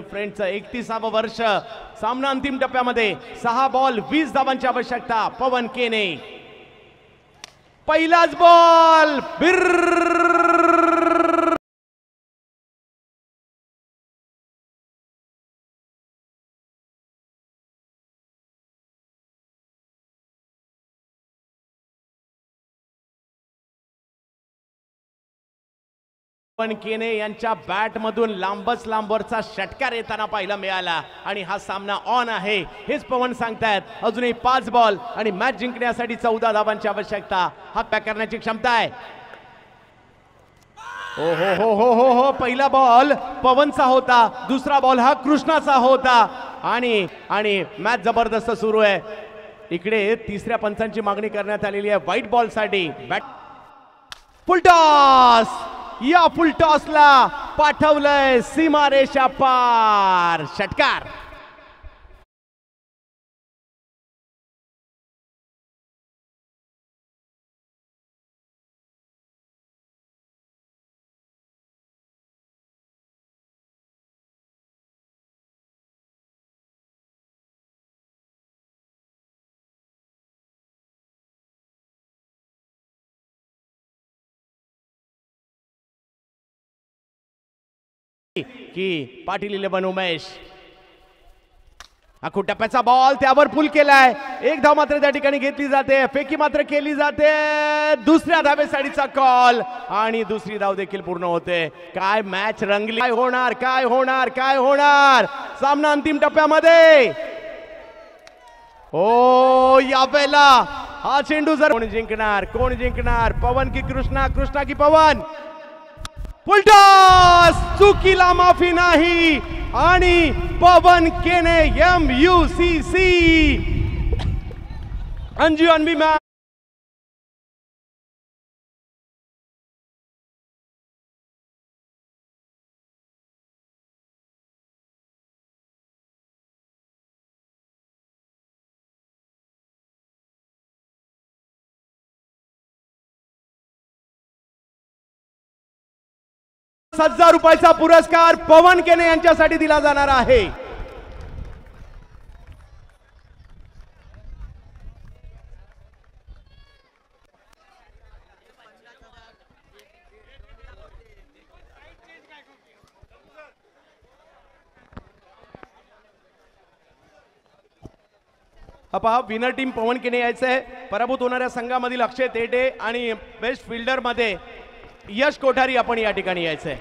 फ्रेंडचं 31वं वर्ष. सामना अंतिम टप्प्यामध्ये 6 बॉल 20 धावांची आवश्यकता. पवन केने पहिलाच बॉल पवन केने यांच्या बॅट मधून लांबच लांबवरचा षटकार येताना पाहायला मिळाला आणि हा सामना ऑन आहे हेच पवन सांगतायत. अजूनही 5 बॉल आणि मॅच जिंकण्यासाठी 14 धावांची आवश्यकता. हा पॅक करण्याची क्षमता आहे. ओ हो हो हो हो हो पहिला बॉल पवनचा होता, दुसरा बॉल हा कृष्णाचा होता आणि मॅच जबरदस्त सुरू आहे. इकडे तिसऱ्या पंचांची मागणी करण्यात आलेली आहे व्हाईट बॉल साठी. बॅट फुल टॉस, या फुल टॉसला पाठवलंय सीमारेषा पार. षटकार की पाटील 11 उमेश. हा टप्प्याचा बॉल त्यावर पुल केलाय. एक धाव मात्र त्या ठिकाणी घेतली जाते. फेकी मात्र केली जाते. दुसऱ्या धावेसाठीचा कॉल आणि दुसरी धाव देखील पूर्ण होते. काय मॅच रंगली. काय होणार काय होणार काय होणार सामना अंतिम टप्प्यामध्ये. ओ यावेळेला हा चेंडू जर कोण जिंकणार पवन की कृष्णा, कृष्णा की पवन. फुल टॉस, चुकीला माफी नाही आणि पवन केने MUCC अंजू अनबी मॅच. ₹1000 पुरस्कार पवन केने यांच्यासाठी दिला जाणार आहे. पहा विनर टीम पवन केने यायचं आहे. पराभूत होणाऱ्या संघामधील अक्षय तेटे आणि बेस्ट फिल्डर मध्ये यश कोठारी आपण या ठिकाणी यायचंय.